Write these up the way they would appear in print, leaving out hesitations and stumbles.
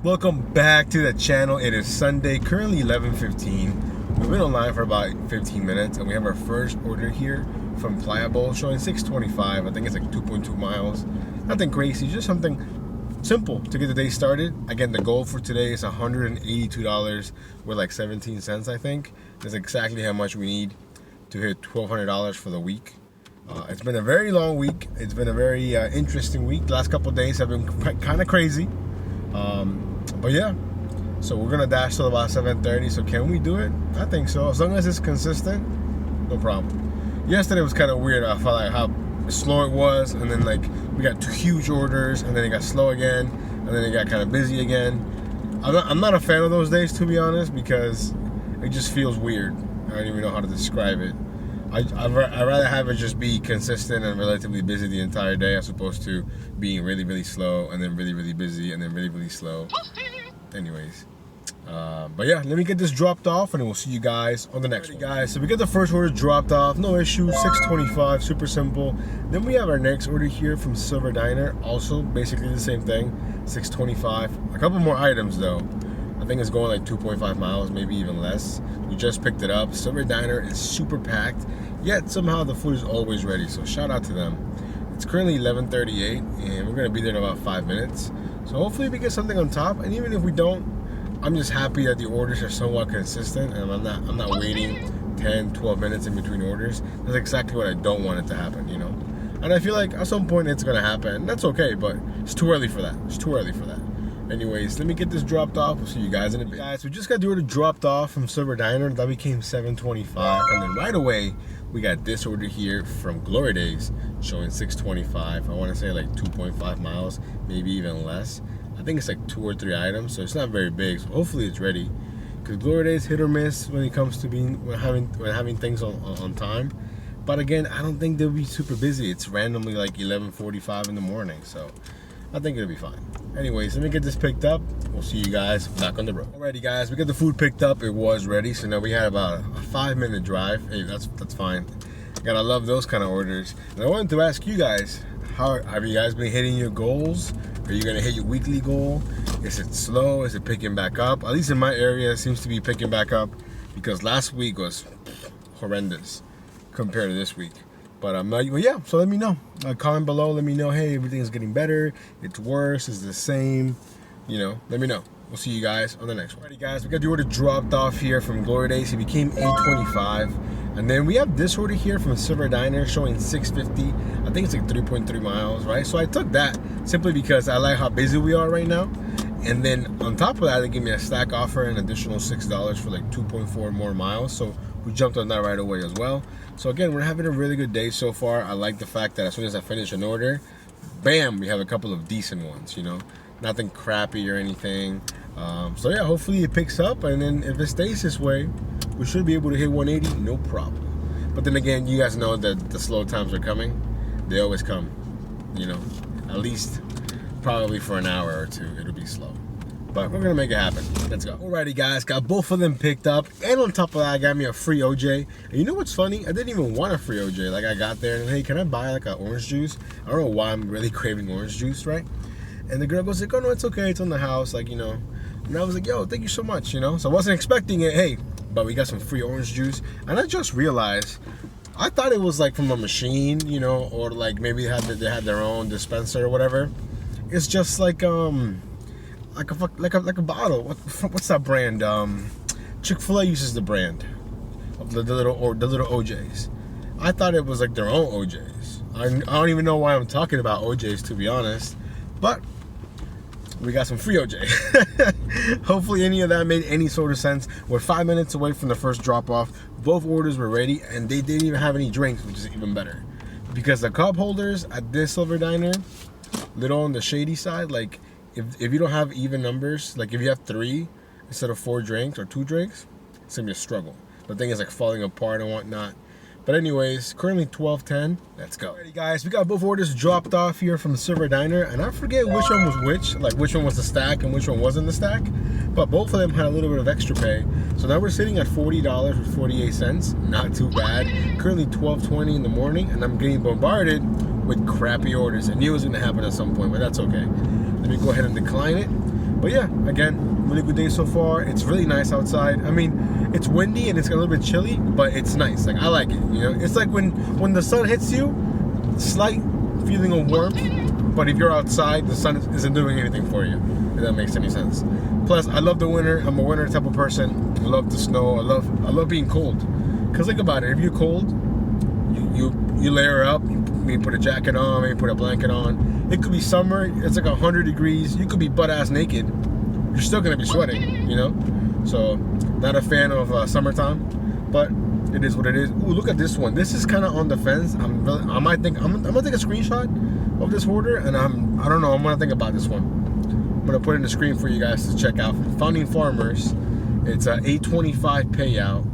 welcome back to the channel. It is Sunday, currently 11:15. We've been online for about 15 minutes and we have our first order here from Pliable showing 625. I think it's like 2.2 miles. Nothing crazy, just something simple to get the day started. Again, the goal for today is $182 with like 17 cents, I think. That's exactly how much we need to hit $1,200 for the week. It's been a very long week. It's been a very interesting week. The last couple of days have been kind of crazy. But yeah, so we're gonna dash till about 7:30. So can we do it? I think so. As long as it's consistent, no problem. Yesterday was kind of weird. I felt like how slow it was, and then like we got 2 huge orders, and then it got slow again, and then it got kind of busy again. I'm not a fan of those days, to be honest, because it just feels weird. I don't even know how to describe it. I'd rather have it just be consistent and relatively busy the entire day, as opposed to being really, really slow and then really, really busy and then really, really slow. Anyways, but yeah, let me get this dropped off and then we'll see you guys on the next one. Guys, so we get the first order dropped off, no issue, 625, super simple. Then we have our next order here from Silver Diner, also basically the same thing, 625. A couple more items though. I think it's going like 2.5 miles, maybe even less. We just picked it up. Silver Diner is super packed, yet somehow the food is always ready, so shout out to them. It's currently 11:38 and we're gonna be there in about 5 minutes. So hopefully we get something on top, and even if we don't, I'm just happy that the orders are somewhat consistent and I'm not waiting 10, 12 minutes in between orders. That's exactly what I don't want it to happen, you know? And I feel like at some point it's gonna happen. That's okay, but it's too early for that. It's too early for that. Anyways, let me get this dropped off. We'll see you guys in a bit. Guys, we just got the order dropped off from Silver Diner. That became 725. And then right away, we got this order here from Glory Days showing 625. I want to say like 2.5 miles, maybe even less. I think it's like 2 or 3 items, so it's not very big. So hopefully it's ready. Because Glory Days hit or miss when it comes to when having things on time. But again, I don't think they'll be super busy. It's randomly like 11:45 in the morning, so I think it'll be fine. Anyways, let me get this picked up. We'll see you guys back on the road. Alrighty guys, we got the food picked up. It was ready, so now we had about a 5-minute drive. Hey, that's fine. Gotta love those kind of orders. And I wanted to ask you guys, how have you guys been hitting your goals? Are you gonna hit your weekly goal? Is it slow? Is it picking back up? At least in my area, it seems to be picking back up, because last week was horrendous compared to this week. But yeah, so let me know. Comment below, let me know, hey, everything's getting better, it's worse, it's the same, you know, let me know. We'll see you guys on the next one. Alrighty guys, we got the order dropped off here from Glory Days. It became 825. And then we have this order here from Silver Diner showing 650. I think it's like 3.3 miles, right? So I took that simply because I like how busy we are right now. And then on top of that, they gave me a stack offer, an additional $6 for like 2.4 more miles. So we jumped on that right away as well. So again, we're having a really good day so far. I like the fact that as soon as I finish an order, bam, we have a couple of decent ones, you know, nothing crappy or anything. So yeah, hopefully it picks up, and then if it stays this way, we should be able to hit 180, no problem. But then again, you guys know that the slow times are coming. They always come, you know, at least probably for an hour or two, it'll be slow. But we're gonna make it happen. Let's go. Alrighty guys, got both of them picked up, and on top of that, I got me a free OJ. And you know what's funny? I didn't even want a free OJ. Like, I got there and, hey, can I buy like an orange juice? I don't know why I'm really craving orange juice, right? And the girl goes like, oh no, it's okay, it's on the house, like, you know. And I was like, yo, thank you so much, you know. So I wasn't expecting it, hey, but we got some free orange juice. And I just realized, I thought it was like from a machine, you know, or like maybe they had their own dispenser or whatever. It's just like like a bottle. What's that brand? Chick-fil-A uses the brand of the little OJs. I thought it was like their own OJs. I don't even know why I'm talking about OJs, to be honest, but we got some free OJ. Hopefully any of that made any sort of sense. We're 5 minutes away from the first drop off. Both orders were ready, and they didn't even have any drinks, which is even better, because the cup holders at this Silver Diner, little on the shady side, like if you don't have even numbers, like if you have 3 instead of 4 drinks or 2 drinks, it's gonna be a struggle. The thing is like falling apart and whatnot. But anyways, currently 12:10. Let's go. Alrighty guys, we got both orders dropped off here from the Silver Diner, and I forget which one was which, like which one was the stack and which one wasn't the stack. But both of them had a little bit of extra pay. So now we're sitting at $40 with 48 cents. Not too bad. Currently 12:20 in the morning, and I'm getting bombarded with crappy orders. I knew it was gonna happen at some point, but that's okay. Let me go ahead and decline it. But yeah, again, really good day so far. It's really nice outside. I mean, it's windy and it's a little bit chilly, but it's nice. Like, I like it, you know? It's like when the sun hits you, slight feeling of warmth, but if you're outside, the sun isn't doing anything for you, if that makes any sense. Plus, I love the winter. I'm a winter type of person. I love the snow. I love being cold. Because think about it, if you're cold, you layer up, maybe put a jacket on, maybe put a blanket on. It could be summer, it's like 100 degrees, you could be butt-ass naked. You're still gonna be sweating, you know? So, not a fan of summertime, but it is what it is. Ooh, look at this one. This is kind of on the fence. I'm gonna take a screenshot of this order, and I don't know, I'm gonna think about this one. I'm gonna put it in the screen for you guys to check out. Founding Farmers, it's a $8.25 payout.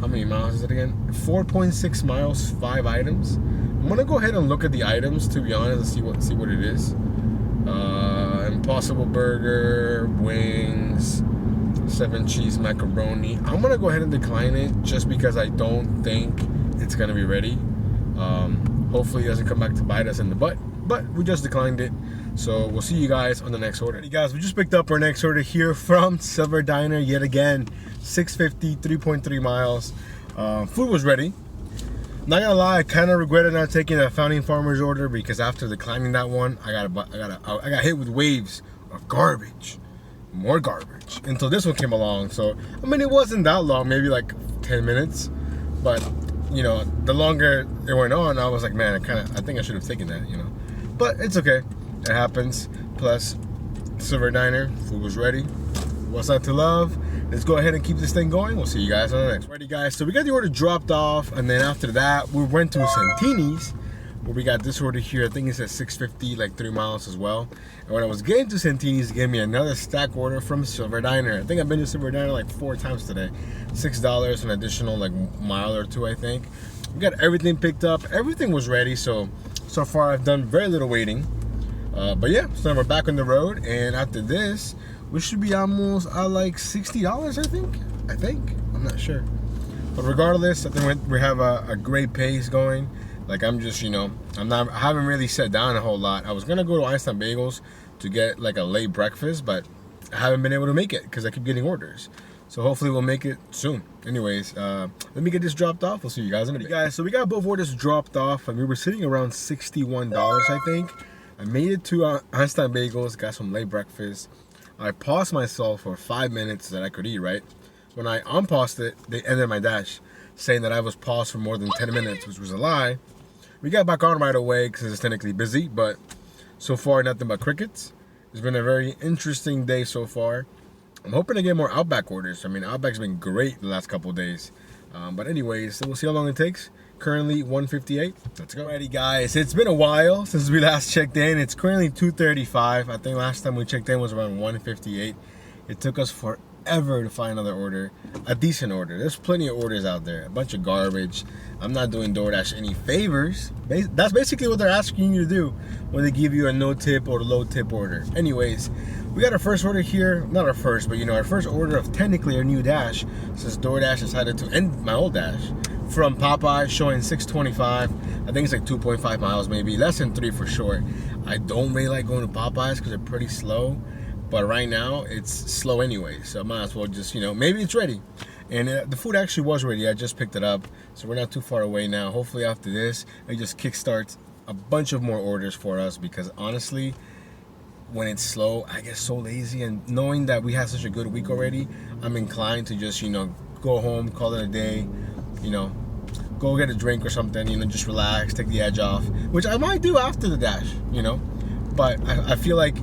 How many miles is it again? 4.6 miles, 5 items. I'm gonna go ahead and look at the items, to be honest, and see what it is. Impossible Burger, wings, 7 cheese macaroni. I'm gonna go ahead and decline it just because I don't think it's gonna be ready. Hopefully it doesn't come back to bite us in the butt, but we just declined it. So we'll see you guys on the next order. Hey guys, we just picked up our next order here from Silver Diner yet again. 650, 3.3 miles. Food was ready. Not gonna lie, I kind of regretted not taking a Founding Farmers order because after declining that one, I got hit with waves of garbage, more garbage, until this one came along. So I mean, it wasn't that long, maybe like 10 minutes, but you know, the longer it went on, I was like, man, I think I should have taken that, you know. But it's okay, it happens. Plus, Silver Diner, food was ready. What's not to love? Let's go ahead and keep this thing going. We'll see you guys on the next. Ready, guys? So we got the order dropped off, and then after that, we went to Santini's, where we got this order here. I think it's at 650, like 3 miles as well. And when I was getting to Santini's, they gave me another stack order from Silver Diner. I think I've been to Silver Diner like 4 times today. $6, an additional like mile or 2, I think. We got everything picked up. Everything was ready. So far, I've done very little waiting. But yeah, so now we're back on the road, and after this, we should be almost at like $60, I think. I'm not sure. But regardless, I think we have a great pace going. Like, I'm just, you know, I haven't really sat down a whole lot. I was gonna go to Einstein Bagels to get like a late breakfast, but I haven't been able to make it because I keep getting orders. So hopefully we'll make it soon. Anyways, let me get this dropped off. We'll see you guys in a bit. Guys, so we got both orders dropped off, and we were sitting around $61, I think. I made it to Einstein Bagels, got some late breakfast. I paused myself for 5 minutes so that I could eat, right? When I unpaused it, they ended my dash, saying that I was paused for more than 10 minutes, which was a lie. We got back on right away because it's technically busy, but so far, nothing but crickets. It's been a very interesting day so far. I'm hoping to get more Outback orders. I mean, Outback's been great the last couple of days. But anyways, we'll see how long it takes. Currently 1:58. Let's go. Alrighty, guys, it's been a while since we last checked in. It's currently 2:35. I think last time we checked in was around 1:58. It took us forever to find another order, a decent order. There's plenty of orders out there, a bunch of garbage. I'm not doing DoorDash any favors. That's basically what they're asking you to do when they give you a no tip or low tip order. Anyways, we got our first order here. Not our first, but you know, our first order of technically our new dash, since DoorDash decided to end my old dash. From Popeye, showing 625. I think it's like 2.5 miles, maybe less than 3 for sure. I don't really like going to Popeyes because they're pretty slow, but right now it's slow anyway, so I might as well just, you know, maybe it's ready. And the food actually was ready. I just picked it up, so we're not too far away now. Hopefully after this, it just kickstarts a bunch of more orders for us, because honestly, when it's slow, I get so lazy, and knowing that we had such a good week already, I'm inclined to just, you know, go home, call it a day, you know, go get a drink or something, you know, just relax, take the edge off, which I might do after the dash, you know. But I feel like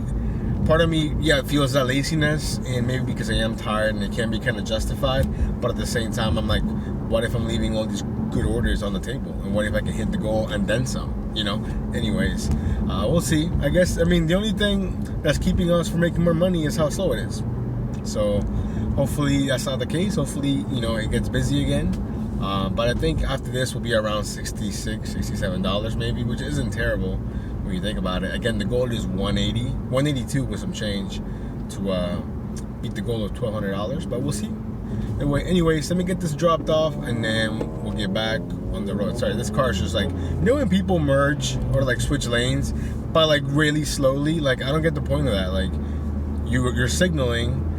part of me, yeah, it feels that laziness, and maybe because I am tired and it can be kind of justified, but at the same time, I'm like, what if I'm leaving all these good orders on the table, and what if I can hit the goal and then some, you know? Anyways, we'll see. I guess, I mean, the only thing that's keeping us from making more money is how slow it is. So hopefully that's not the case. Hopefully, you know, it gets busy again. But I think after this will be around $66, $67 maybe, which isn't terrible when you think about it. Again, the goal is 182 with some change to beat the goal of $1,200, but we'll see. Anyways, let me get this dropped off, and then we'll get back on the road. Sorry, this car is just like, you know, when people merge or like switch lanes, but like really slowly, like I don't get the point of that. Like, you're signaling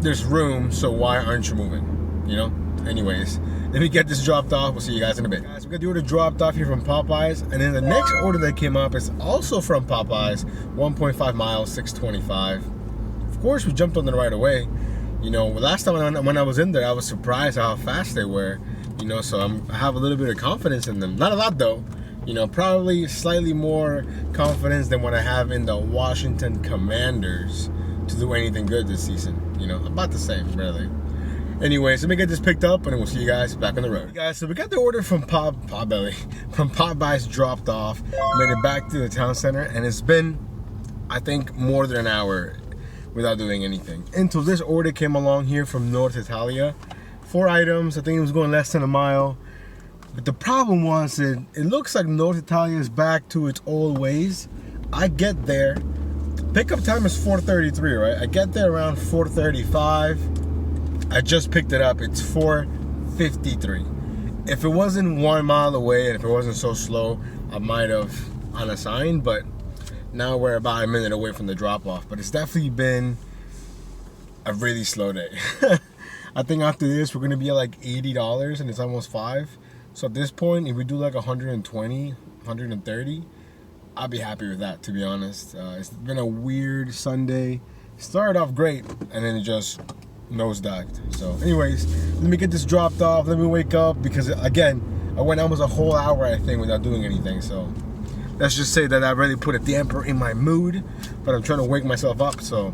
there's room, so why aren't you moving? You know? Anyways, let me get this dropped off. We'll see you guys in a bit. Guys, we got the order dropped off here from Popeyes, and then the next order that came up is also from Popeyes, 1.5 miles, $6.25. Of course, we jumped on it right away. You know, last time when I was in there, I was surprised how fast they were. You know, so I have a little bit of confidence in them. Not a lot though. You know, probably slightly more confidence than what I have in the Washington Commanders to do anything good this season. You know, about the same, really. Anyways, let me get this picked up, and then we'll see you guys back on the road. Guys, so we got the order from Popeyes dropped off, made it back to the town center, and it's been, I think, more than an hour without doing anything. Until this order came along here from North Italia. 4 items, I think it was going less than a mile. But the problem was that it looks like North Italia is back to its old ways. I get there, pickup time is 4:33, right? I get there around 4:35. I just picked it up, it's 4:53. If it wasn't 1 mile away and if it wasn't so slow, I might have unassigned, but now we're about a minute away from the drop off. But it's definitely been a really slow day. I think after this, we're gonna be at like $80 and it's almost 5. So at this point, if we do like 120, 130, I'll be happy with that, to be honest. It's been a weird Sunday. Started off great and then it just nosedived. So anyways, let me get this dropped off. Let me wake up, because again, I went almost a whole hour, I think, without doing anything. So let's just say that I really put a damper in my mood, but I'm trying to wake myself up. So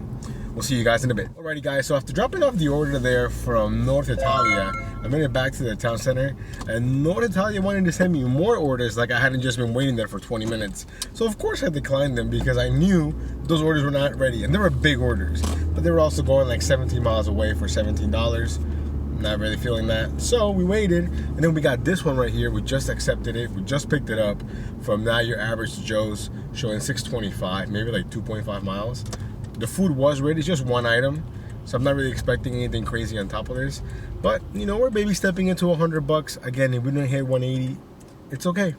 we'll see you guys in a bit. Alrighty guys, so after dropping off the order there from North Italia, I made it back to the town center, and North Italia wanted to send me more orders, like I hadn't just been waiting there for 20 minutes. So of course I declined them, because I knew those orders were not ready, and they were big orders, but they were also going like 17 miles away for $17. Not really feeling that. So we waited, and then we got this one right here. We just accepted it. We just picked it up from Not Your Average Joe's, showing $6.25, maybe like 2.5 miles. The food was ready, it's just 1 item, so I'm not really expecting anything crazy on top of this. But you know, we're baby stepping into $100. Again, if we didn't hit 180, it's okay.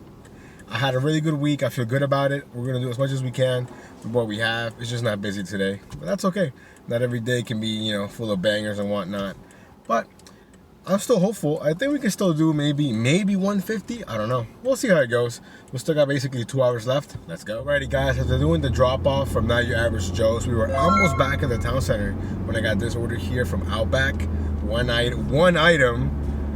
I had a really good week. I feel good about it. We're gonna do as much as we can with what we have. It's just not busy today, but that's okay. Not every day can be, you know, full of bangers and whatnot. But I'm still hopeful. I think we can still do maybe 150. I don't know. We'll see how it goes. We still got basically 2 hours left. Let's go. Alrighty guys, after doing the drop off from Not Your Average Joe's, we were almost back at the town center when I got this order here from Outback. One item,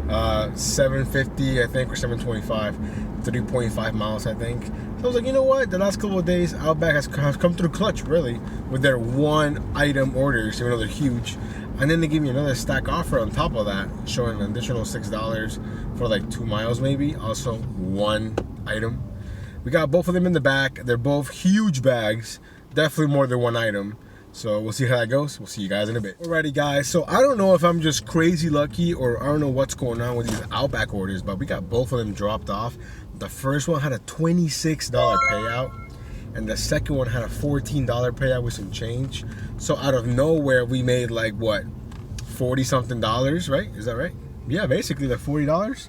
$7.50 I think, or $7.25, 3.5 miles I think. So I was like, you know what? The last couple of days, Outback has come through clutch, really, with their 1 item orders, even though they're huge. And then they give me another stack offer on top of that, showing an additional $6 for like 2 miles maybe. Also 1 item. We got both of them in the back. They're both huge bags, definitely more than 1 item. So we'll see how that goes. We'll see you guys in a bit. Alrighty guys, so I don't know if I'm just crazy lucky or I don't know what's going on with these Outback orders, but we got both of them dropped off. The first one had a $26 payout, and the second one had a $14 payout with some change. So out of nowhere, we made like what, 40 something dollars, right? Is that right? Yeah, basically like $40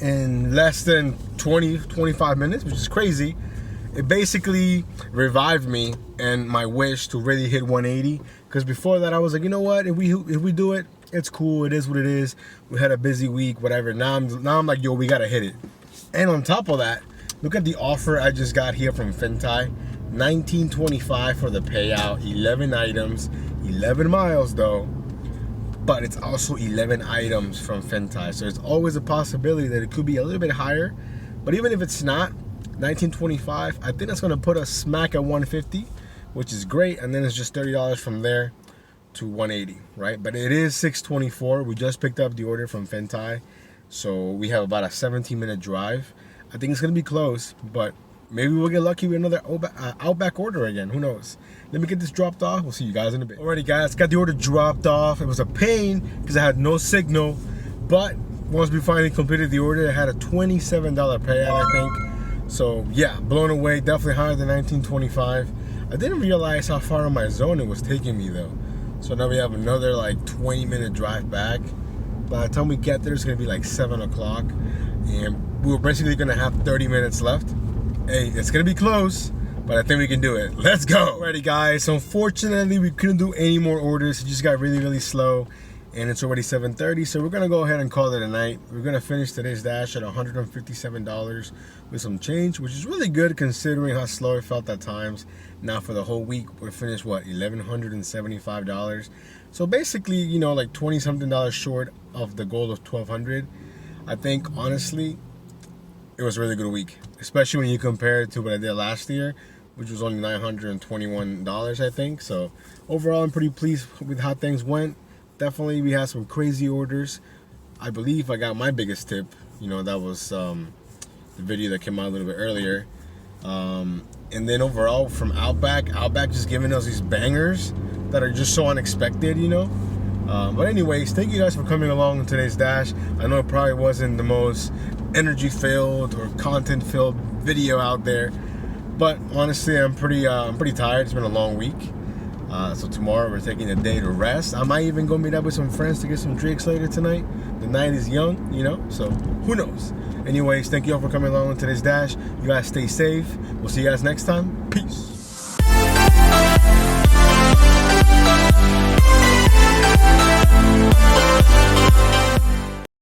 in less than 25 minutes, which is crazy. It basically revived me and my wish to really hit 180, because before that I was like, you know what, if we do it, it's cool, it is what it is. We had a busy week, whatever. Now I'm like, yo, we gotta hit it. And on top of that, look at the offer I just got here from Fintai. $19.25 for the payout, 11 items, 11 miles though, but it's also 11 items from Fintai. So there's always a possibility that it could be a little bit higher, but even if it's not, $19.25, I think that's gonna put us smack at 150, which is great. And then it's just $30 from there to 180, right? But it is 6:24. We just picked up the order from Fintai, so we have about a 17-minute drive. I think it's gonna be close, but maybe we'll get lucky with another Outback order again. Who knows? Let me get this dropped off. We'll see you guys in a bit. Alrighty guys, got the order dropped off. It was a pain because I had no signal, but once we finally completed the order, it had a $27 payout, I think. So yeah, blown away. Definitely higher than $19.25. I didn't realize how far on my zone it was taking me though. So now we have another like 20-minute drive back. By the time we get there, it's gonna be like 7 o'clock, and we were basically gonna have 30 minutes left. Hey, it's gonna be close, but I think we can do it. Let's go. Alrighty guys, so unfortunately we couldn't do any more orders. It just got really slow, and it's already 7:30, so we're gonna go ahead and call it a night. We're gonna finish today's dash at $157 with some change, which is really good considering how slow it felt at times. Now for the whole week, we're finished what, $1,175. So basically, you know, like 20 something dollars short of the goal of 1,200. I think honestly, it was a really good week, especially when you compare it to what I did last year, which was only $921, I think. So overall, I'm pretty pleased with how things went. Definitely, we had some crazy orders. I believe I got my biggest tip. You know, that was the video that came out a little bit earlier. And then overall, from Outback just giving us these bangers that are just so unexpected, you know. But anyways, thank you guys for coming along in today's dash. I know it probably wasn't the most energy-filled or content-filled video out there, but honestly, I'm pretty tired. It's been a long week. So tomorrow we're taking a day to rest. I might even go meet up with some friends to get some drinks later tonight. The night is young, you know, so who knows? Anyways, thank you all for coming along in today's dash. You guys stay safe. We'll see you guys next time. Peace.